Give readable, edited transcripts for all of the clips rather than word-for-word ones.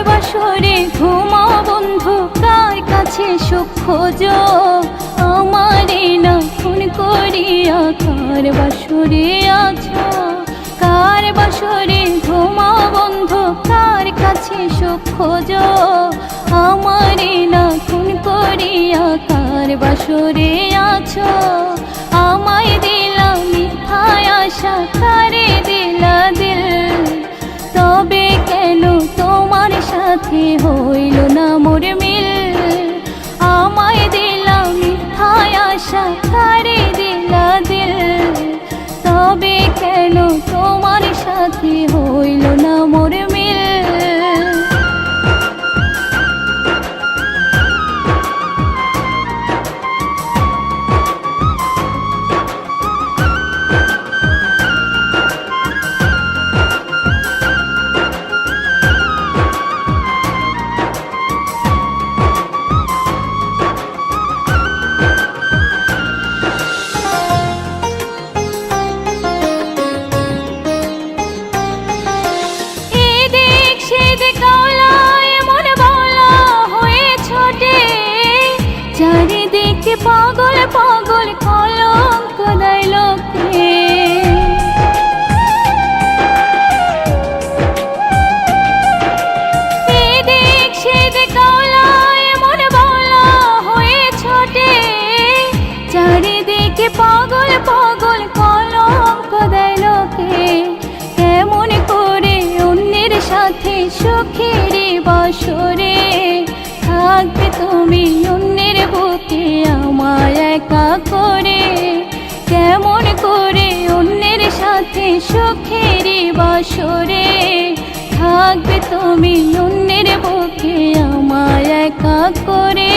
বাসরে ঘুমাও বন্ধু, কার কাছে সুখ খোঁজো? আমারে না খুন করিয়া কার বাসরে আছো? কার বাসরে ঘুমাও বন্ধু, কার কাছে সুখ খোঁজো? আমারে না খুন করিয়া কার বাসরে আছো? আমায় দিলা মিথ্যায় আশা, কারে দিলা দিল? তবে কেন তোমার সাথে হইল না মোর মিল? আমায় দিলা মিথ্যায় আশা, কারে দিলা দিল? তবে কেন তোমার সাথে হইল না মোর মিল? চারিদিকে পাগল পাগল কলঙ্ক দেয় লোকে, এদিক সেদিক কালায় মন বলা হয়ে ছোটে। চারিদিকে পাগল পাগল কলঙ্ক দেয় লোকে, কেমন করে অন্যের সাথে সুখের বাসরে থাকবে তুমি অন্যের বুকে আমায় একা করে? কেমন করে অন্যের সাথে সুখের বাসরে থাকবে তুমি অন্যের বুকে আমায় একা করে?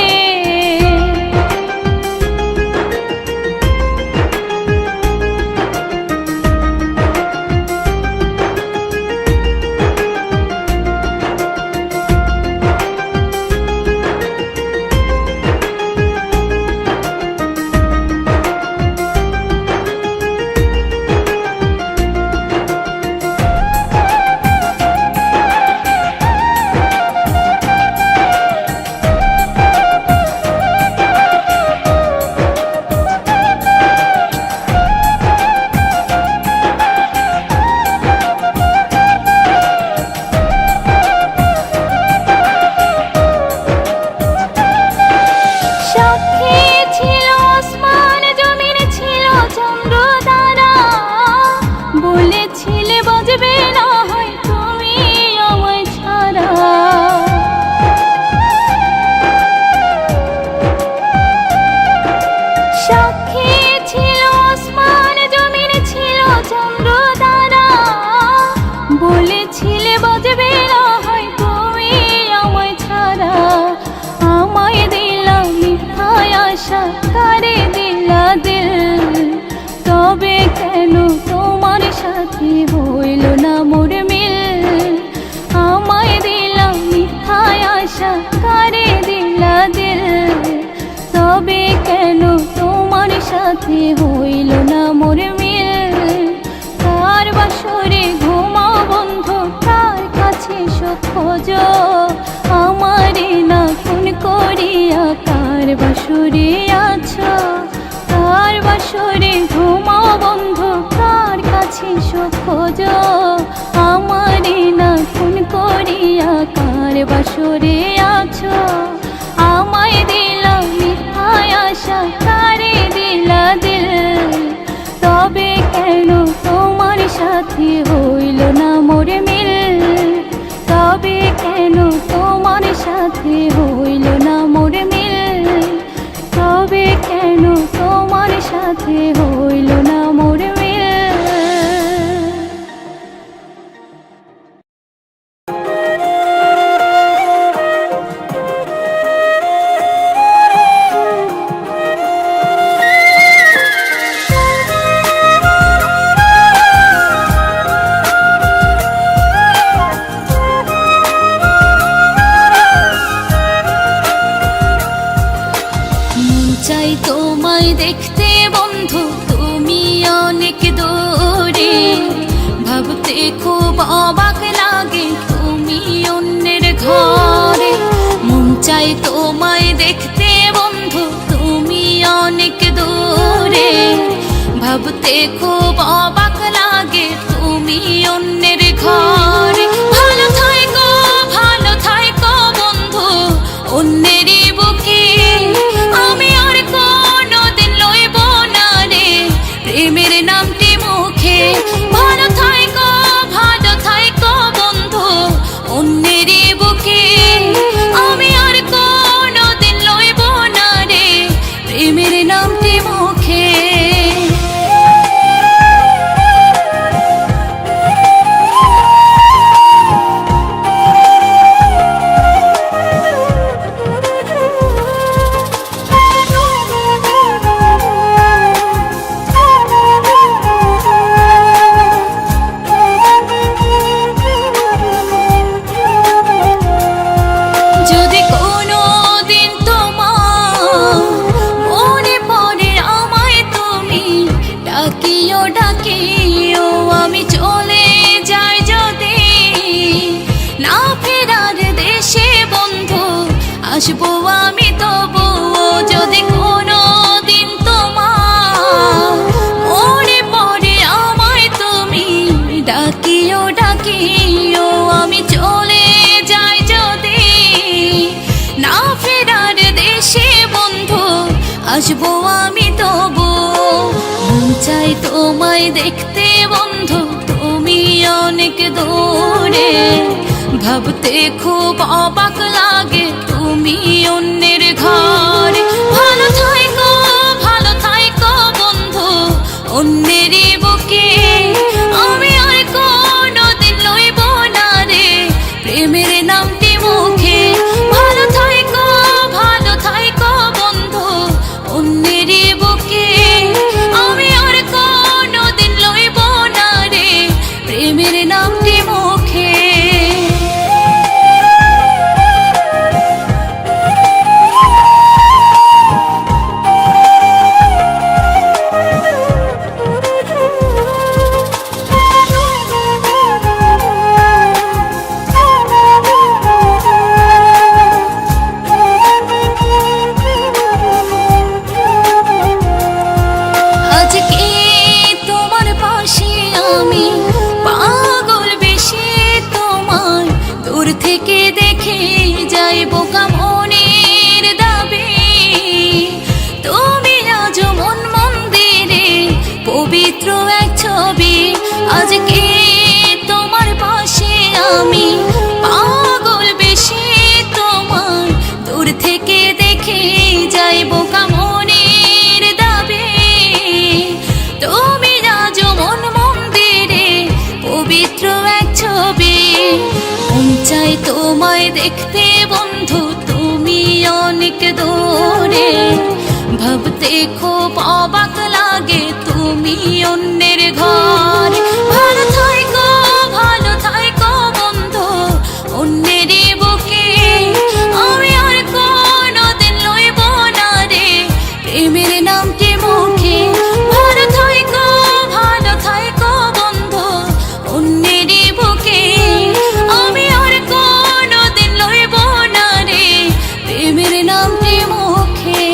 বলেছিলে বাজবে না হয় তুমি আমায় ছাড়া, সাক্ষী ছিল আসমান জমিন ছিল চন্দ্র তারা। বলেছিলে বাজবে না হয় তুমি আমায় ছাড়া, আমায় দিলা মিথ্যায় আশা, কারে দিলা দিল? তবে কেন তোমার সাথে হইল না মোর মিল? আমায় দিলা মিথ্যায় আশা, কারে দিলা দিল? তবে কেন তোমার সাথে হইল না মোর মিল? কার বাসরে ঘুমাও বন্ধু, কার কাছে সুখ খোঁজো? আমারে না খুন করিয়া কার বাসরে আছো? কার বাসরে ঘুমাও বন্ধু, কার কাছে সুখ খোঁজো? আমারে না খুন করিয়া কার বাসরে আছো? আমায় দিলা মিথ্যায় আশা, কারে দিলা দিল? তবে কেন তোমার সাথে হইল না মোর মিল? তবে কেন তোমার সাথে হইল না মোর মিল? তবে কেন তোমার সাথে হইল না মোর মিল? রে ভাবতে খুব অবাক লাগে তুমি অন্যের ঘরে। ভালো থাইকো বন্ধু অন্যেরই বুকে, আমি আর কোনোদিন লইব না রে প্রেমের নামটি মুখে। ভালো থাইকো বন্ধু অন্যেরই বুকে, আমি আর কোনোদিন লইব না রে প্রেমের নামটি মুখে। ডাকিও আমি চলে যাই যদি না ফেরার দেশে বন্ধু, আসবো আমি তবুও। যদি কোনো দিন তোমার মনে পড়ে আমায় তুমি ডাকিও আমি চলে যাই যদি না ফেরার দেশে বন্ধু, আসবো আমি তবু। চাই তোমায় দেখতে বন্ধু তুমি অনেক দূরে, ভাবতে খুব অবাক লাগে তুমি অন্যের ঘরে। ভালো থাইকো বন্ধু অন্যেরই বুকে, আমি আর কোনোদিন লইব না রে প্রেমের নামটি মুখে। ভালো থাইকো বন্ধু অন্যেরই বুকে, আমি আর কোনোদিন লইব না রে প্রেমের নামটি মুখে। থেকে দেখে যাই বোকা মনের দাবি, তুমি আজ মন মন্দিরে পবিত্র এক ছবি। আজকে তোমার পাশে আমি পাগল বেশি তোমার, দূর থেকে দেখে যাই বোকা মনের দাবি, তুমি আজ মন মন্দিরে পবিত্র এক ছবি। চাই তোমায় দেখতে বন্ধু তুমি অনেক দূরে, ভাবতে খুব অবাক লাগে তুমি অন্যের ঘরে। ভালো থাইকো বন্ধু অন্যেরই বুকে, আমি আর কোনোদিন লইব না রে প্রেমের নামটি মুখে। ভালো থাইকো বন্ধু অন্যেরই বুকে, আমি আর কোনোদিন লইব না রে প্রেমের নামটি মুখে।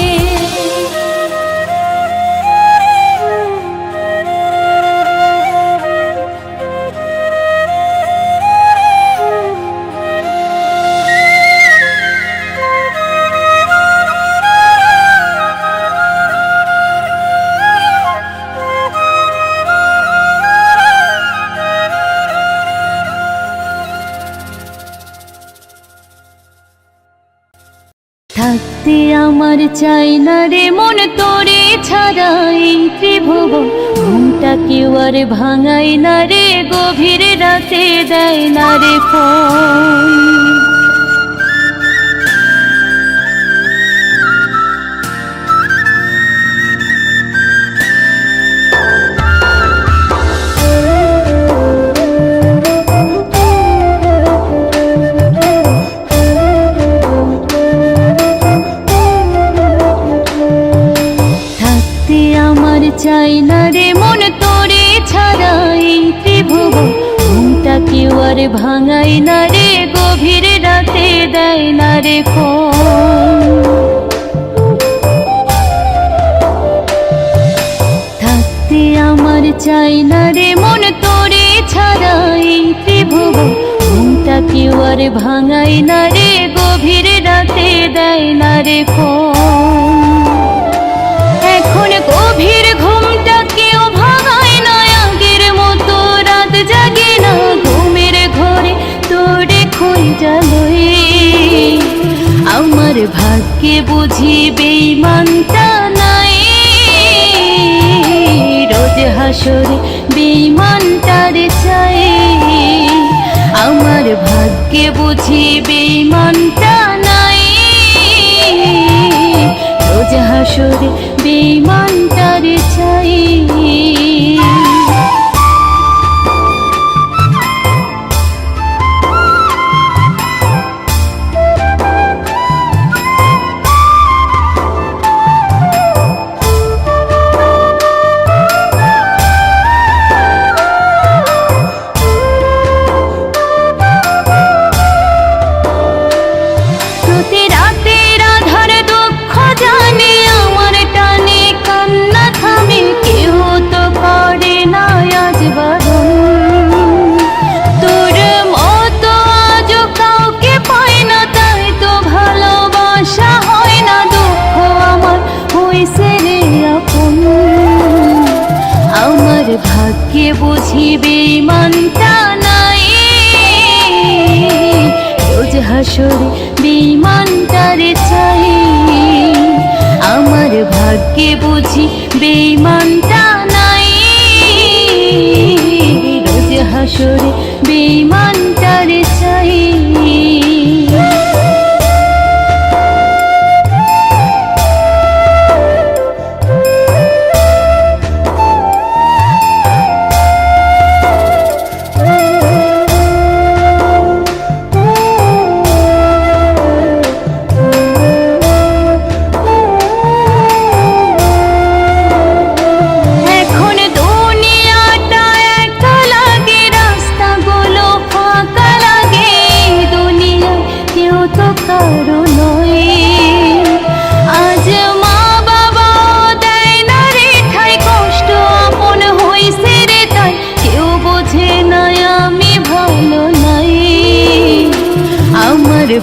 থাকতে আমার চাই না রে মন তোরে ছাড়া এই ত্রিভুবন, ঘুমটা কেউ আর ভাঙাই না রে গভীর রাতে দেয় না রে ফোন। চাই না রে মন তোরে ছাড়া এই ত্রিভুবন, ঘুমটা কেউ আর ভাঙাই না রে গভীর রাতে দেয় না রে ফোন। চাই না রে মন তোরে ছাড়া এই ত্রিভুবন ঘুমটা কেউ আর ভাঙাই না রে গভীর রাতে দেয় না রে এখন গভীর ঘুমটা কেউ ভাঙায় না আগের মতো রাত জাগে না ঘুমের ঘরে তোরে খই জালোয় আমার ভাগ্যে বুঝি বেঈমানটা নাই রোজ হাসরে বেঈমানটারে চাই আমার ভাগ্যে বুঝি বেঈমানটা নাই রোজ হাসরে বেঈমানটারে চাই ভাগ্যে বুঝি বেঈমানটা নাই রোজ হাসরে বেঈমানটারে চাই আমার ভাগ্যে বুঝি বেঈমানটা নাই রোজ হাসরে বেঈমানটারে চাই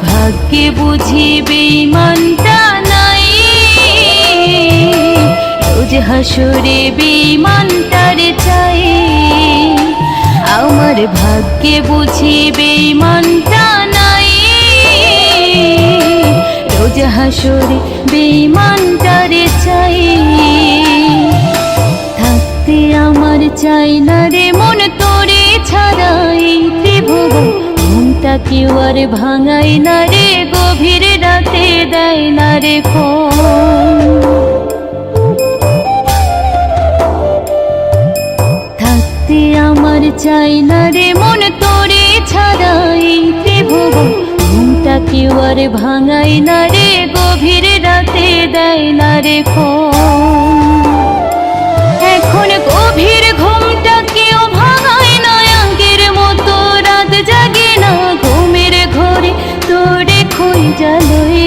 ভাগ্যে বুঝি বেঈমানটা নাই রোজ হাসরে বেঈমানটারে চাই আমার ভাগ্যে বুঝি বেঈমানটা নাই রোজ হাসরে বেঈমানটারে চাই থাকতে আমার চাই না রে মন তোরে ছাড়া এই ত্রিভুবন ঘুমটা কেউ আর ভাঙাই না রে গভীর রাতে দেয় না রে থাকতে আমার চাই না রে মন তোরে ছাড়া এই ত্রিভুবন ঘুমটা কেউ আর ভাঙাই না রে গভীর রাতে দেয় না রে এখন গভীর ঘুমটা কেউ ভাঙায় না আগের মতো রাত জাগে না ঘুমের ঘরে তোরে খই জালোয়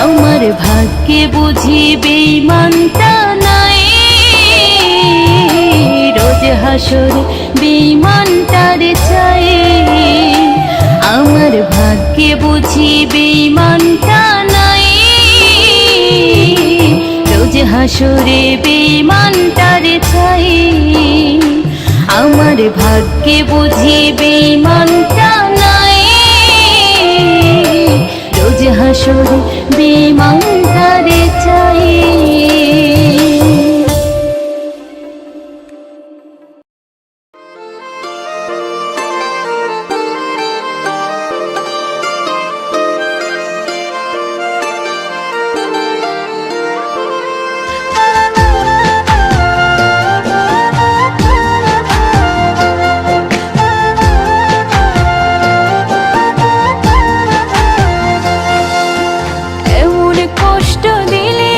আমার ভাগ্যে বুঝি বেঈমানটা নাই রোজ হাসরে বেঈমানটারে চাই আমার ভাগ্যে বুঝি বেঈমানটা নাই রোজ হাসরে বেঈমানটারে চাই আমার ভাগ্যে বুঝি বেঈমানটা নাই রোজ হাসরে বেঈমানটারে চাই এমন কষ্ট দিলে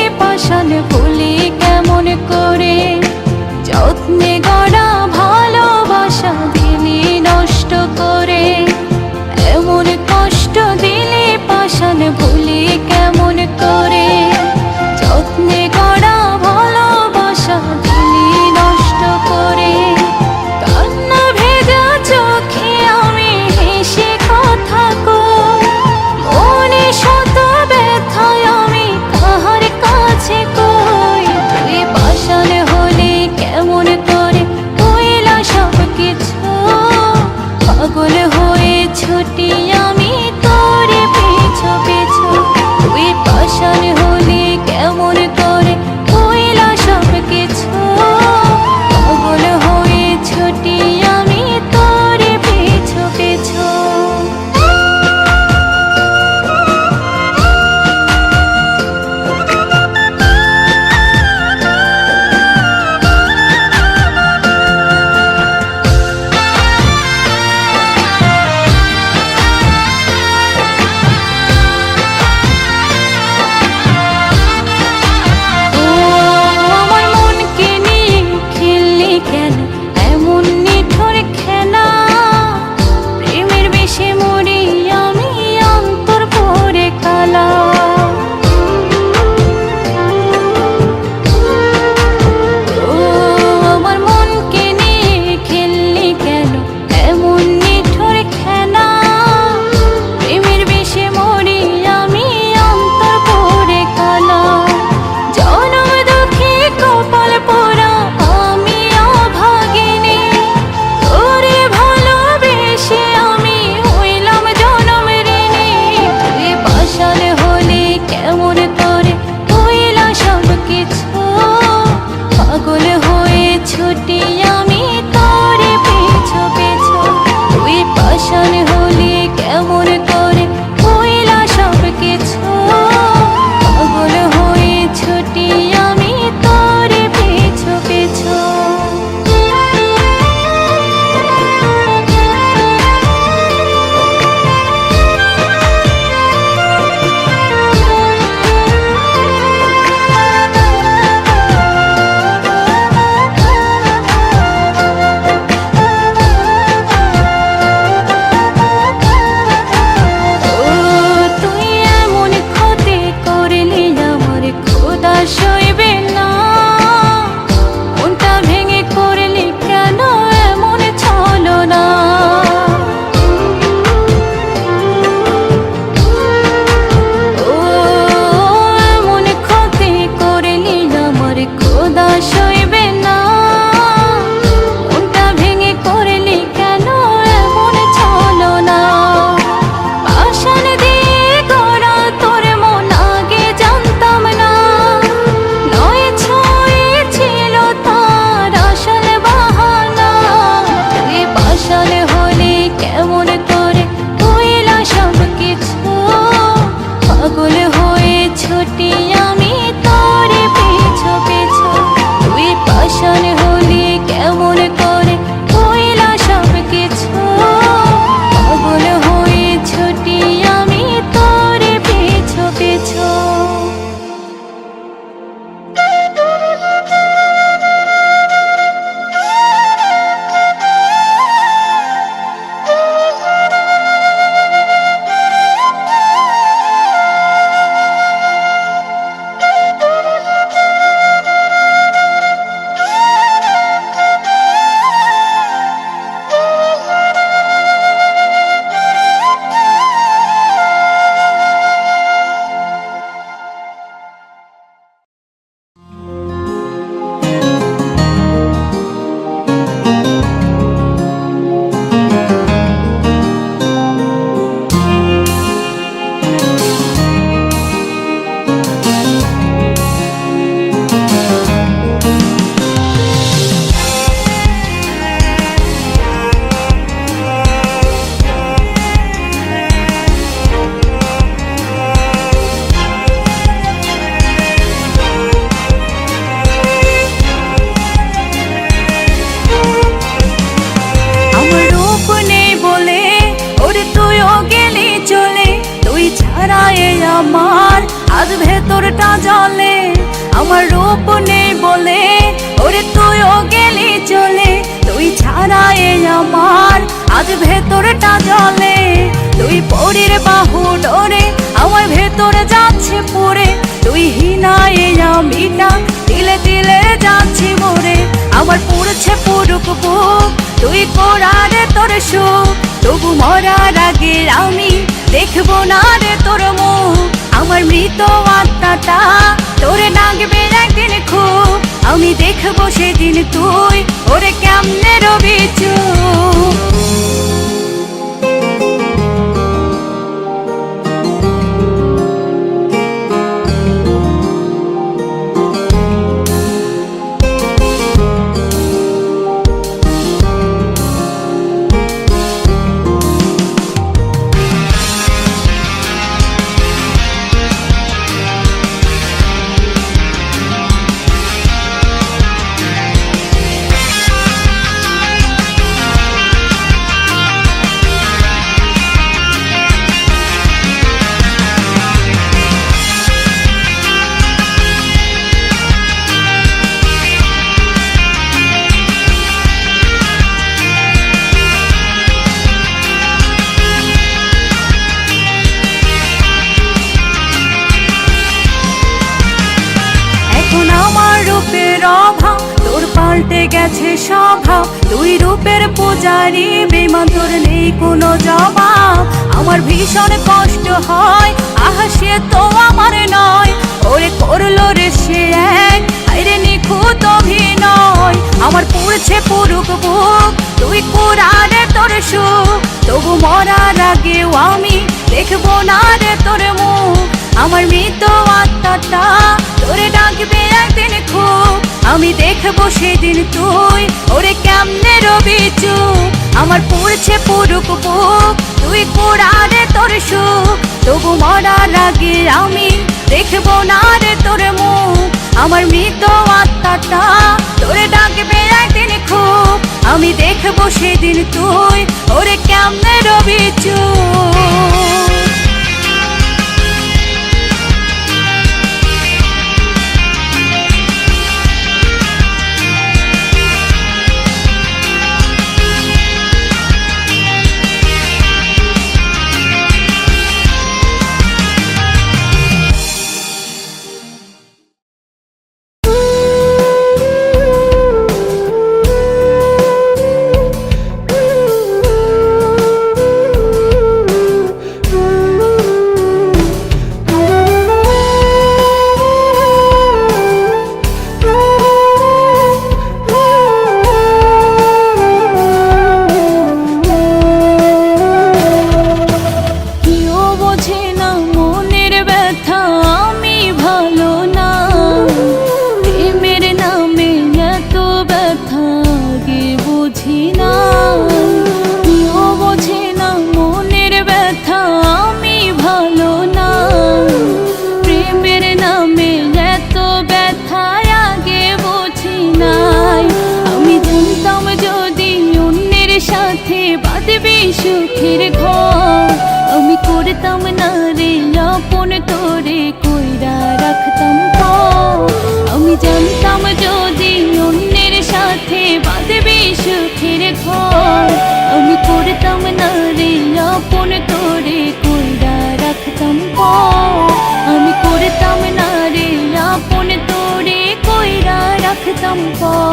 আজ ভেতরটা জলে, আমার রূপ নেই বলে ওরে তুইও গেলি চলে। তুই ছাড়া এই আমার আজ ভেতরটা জলে, তুই পরীর বাহু ডোরে আমার ভেতরে যাচ্ছে পড়ে। তুই হিনায় আমিটা তিলে তিলে যাচ্ছি মরে। আমার পুড়ছে পুরুক বুক, তুই কোরারে তোর সুখ, তবু মরার আগে আমি দেখবো না রে তোর মুখ। আমার মৃত আত্মাটা তোরে ডাকবে একদিন খুব, আমি দেখবো সেদিন তুই ওরে কেমনে রবি চুপ। তোর পাল্টে গেছে স্বভাব, তুই রূপের পূজারি, বেমান তোর নেই কোনো জবাব। আমার ভীষণ কষ্ট হয়, আহা সে তো আমার নয়, ওরে করলো রে সে এক আইরে নিখুঁত অভিনয়। আমার পুড়ছে পুরুক বুক, তুই কোরারে তোর সুখ, তবু মরার আগেও আমি দেখবো না রে তোর মুখ। আমার মৃত আত্মাটা তোরে ডাকবে একদিন খুব, আমি দেখবো সেদিন তুই ওরে কেমনে রবি চুপ। আমার পুড়ছে পুরুক বুক, তুই কোরারে তোর সুখ, তবু মরার আগে আমি দেখবো না রে তোর মুখ। আমার মৃত আত্মাটা তোরে ডাকবে একদিন খুব, আমি দেখবো সেদিন তুই ওরে কেমনে রবি চুপ। সুখের ঘর আমি করতাম না রে আপন, তোরে কইরা রাখতাম পর। আমি জানতাম যদি অন্যের সাথে বাঁধবি সুখের ঘর, আমি করতাম না রে আপন, তোরে কইরা রাখতাম পর। আমি করতাম না রে আপন, তোরে কইরা রাখতাম পর।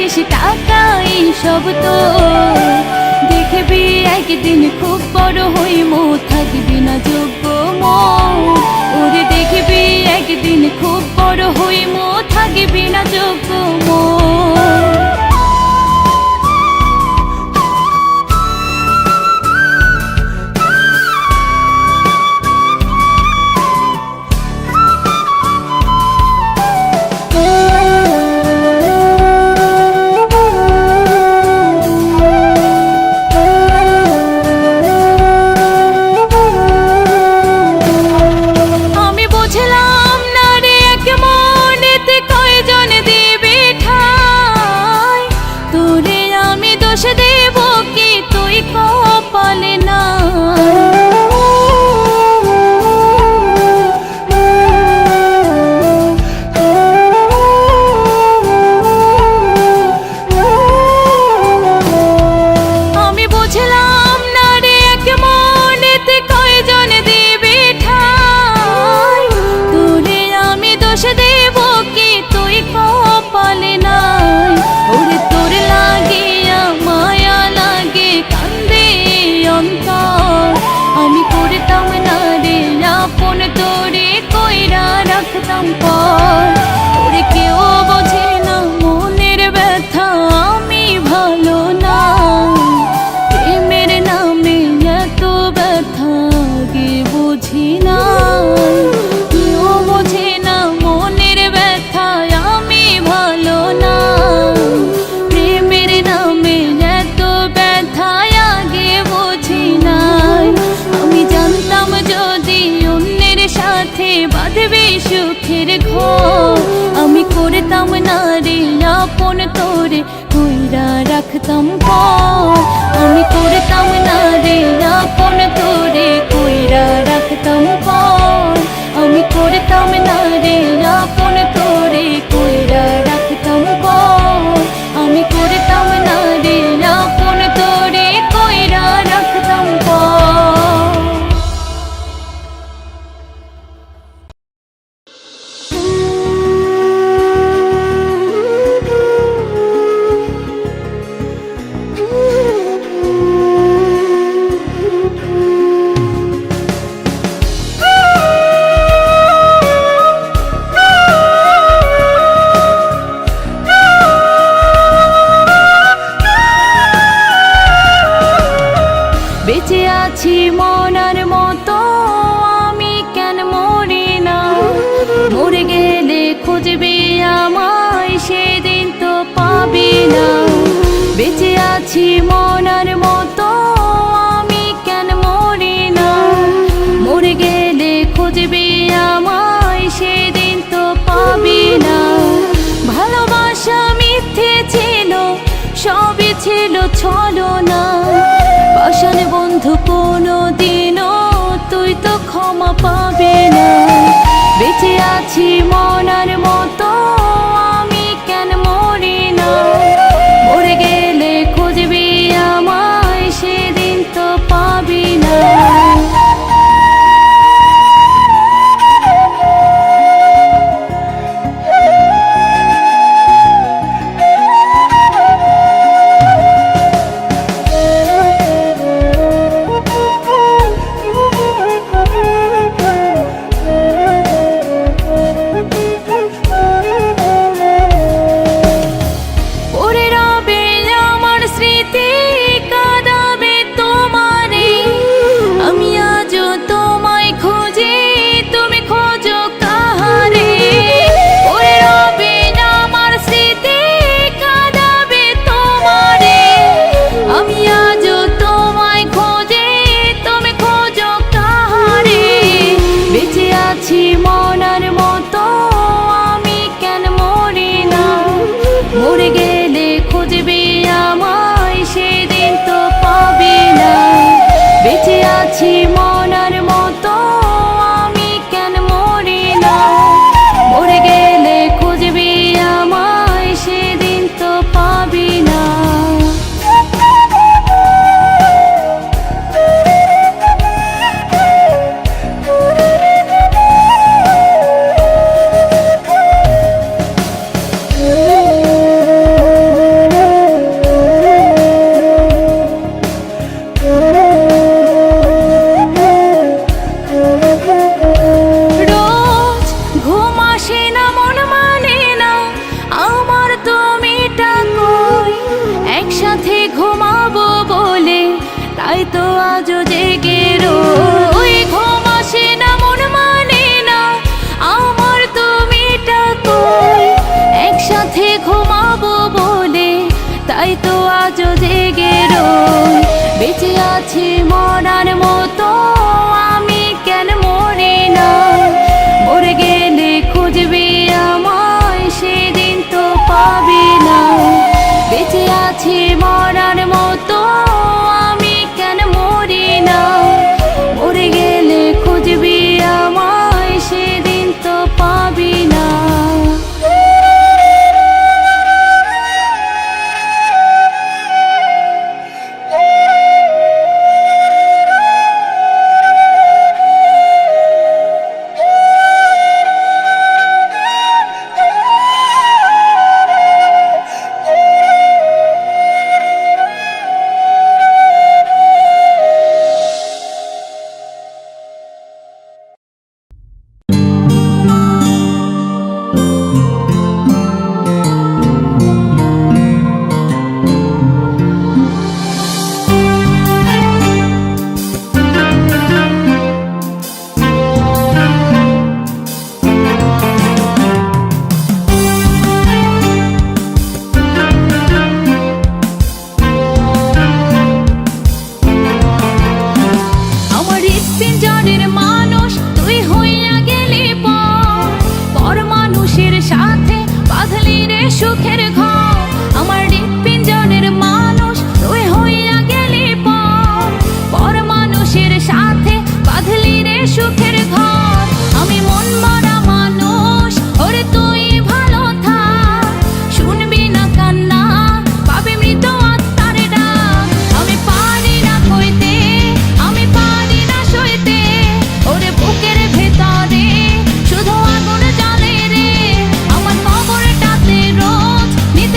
বাড়িস টাকা এই সব তো দেখবি একদিন খুব বড় হইমো থাকবি না যোগ্য মন ওরে দেখবি একদিন খুব বড় হইমো থাকবি না যোগ্য মন দেব কি তুই কপালে না আমি বুঝলাম না রে এক মনেতে কয়জন দিবি ঠাই তোরে আমি দোষ দেব কি তুই কপালে না ওরে তোর লাগে আমি করতাম না রে আপন তোরে কইরা রাখতাম পর ওরে কেউ বোঝে না মনের ব্যথা আমি ভালো না প্রেমের নামে এত ব্যথা গে বুঝি না কেউ বোঝে না মনের ব্যথা আমি ভালো না প্রেমের নামে এত ব্যথা আগে বুঝি না আমি জানতাম যদি অন্যের সাথে বাঁধবি সুখের ঘর আমি করতাম না রে আপন তোরে কইরা রাখতাম পর আমি করতাম না রে আপন তোরে কইরা রাখতাম পর আমি করতাম না রে আপন তোরে কইরা রাখতাম পর আমি করতাম না রে আপন তোরে কইরা রাখতাম পর বেঁচে আছি মনার মতো আমি কেন মরি না মরে গেলে খুঁজবি আমায় সেদিন তো পাবি না বেঁচে আছি মনার মতো আমি কেন মরি না মরে গেলে খুঁজবি আমায় সেদিন তো পাবি না ভালোবাসা মিথ্যে ছিল সবই ছিল ছলনা পাষাণ বন্ধু কোনো দিনও তুই তো ক্ষমা পাবি না বেঁচে আছি মনার মতো আমি কেন মরি না মরে গেলে খুঁজবি আমায় সেদিন তো পাবি না তাই তো আজও জেগে রই। বেঁচে আছি মরার মতো, আমি কেন মরি না? মরে গেলে খুঁজবি আমায়, সেদিন তো পাবি না। বেঁচে আছি মরার মতো, আমি কেন মরি না? মরে গেলে খুঁজবি আমায়, সেদিন তো পাবি না। সুখের ঘর আমার হৃৎপিঞ্জরের মানুষ, তুই হইয়া গেলি পর। পর মানুষের সাথে বাঁধলি রে সুখের ঘর। আমি মন মরা মানুষ, ওরে তুই ভালো থাক। শুনবি না কান্না, পাবি মৃত আত্মার ডাক। আমি পারি না কইতে, আমি পারি না সইতে, ওরে বুকের ভেতরে শুধু আগুন জ্বলে রে। আমার কবরটাতে রোজ নিতে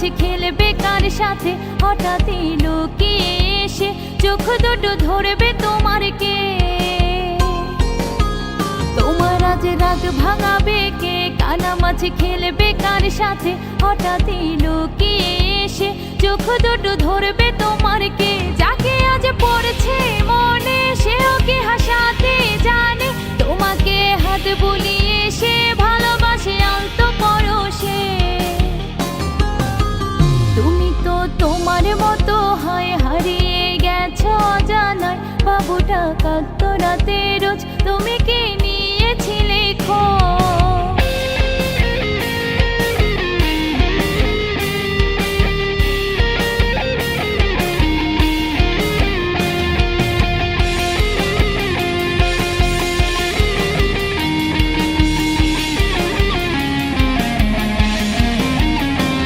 কানামাছি খেলবে কার সাথে, হঠাৎই লুকিয়ে এসে চোখ দুটো ধরবে তোমার কে। তোমার আজ রাগ ভাঙাবে কে, কানামাছি খেলবে কার সাথে, হঠাৎই লুকিয়ে এসে চোখ দুটো ধরবে তোমার কে। যাকে আজ পড়ছে মনে সেও কি হাসাতে জানে, তোমাকে হাত বুলিয়ে সে ভালোবাসে আলতো পরশে। তুমি তো তোমার মতো হয় হারিয়ে গেছো অজানায়, বাবুটা কাঁদতো রাতে রোজ, তুমি কি নিয়েছিলে খোঁজ?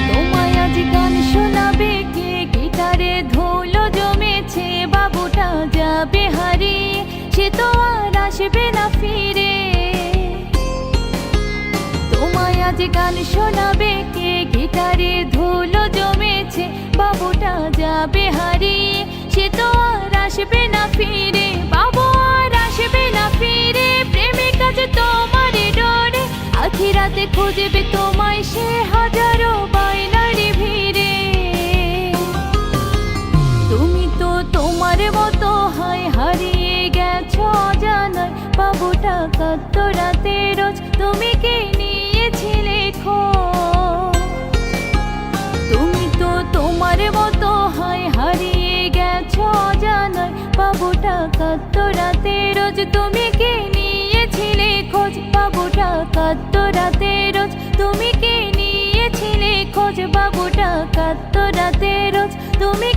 তোমায় আজ গান শোনাবে কে, গিটারে ধুলো জমেছে, বাবুটা যাবে হারিয়ে সে তো আর আসবে না ফিরে। তোমায় আজ গান শোনাবে কে, গিটারে ধুলো জমেছে, বাবুটা যাবে হারিয়ে সে তো আর আসবে না ফিরে। বাবু আর আসবে না ফিরে, প্রেমিক আজ তোমার ডোরে, আখিরাতে খুঁজবে তোমায় সে হাজারো বায়নারি ভিড়ে। তুমি তো তোমার মতো হয় হারিয়ে গেছো অজানায়, বাবুটা কাঁদতো রাতে রোজ, তুমি কি নিয়েছিলে খোঁজ? তুমি তো তোমার মতো হয় হারিয়ে গেছো অজানায়, বাবুটা কাঁদতো রাতে রোজ, তুমি কি নিয়েছিলে খোঁজ? বাবুটা কাঁদতো রাতে রোজ, তুমি কি নিয়েছিলে খোঁজ? বাবুটা কাঁদতো রাতে রোজ, তুমি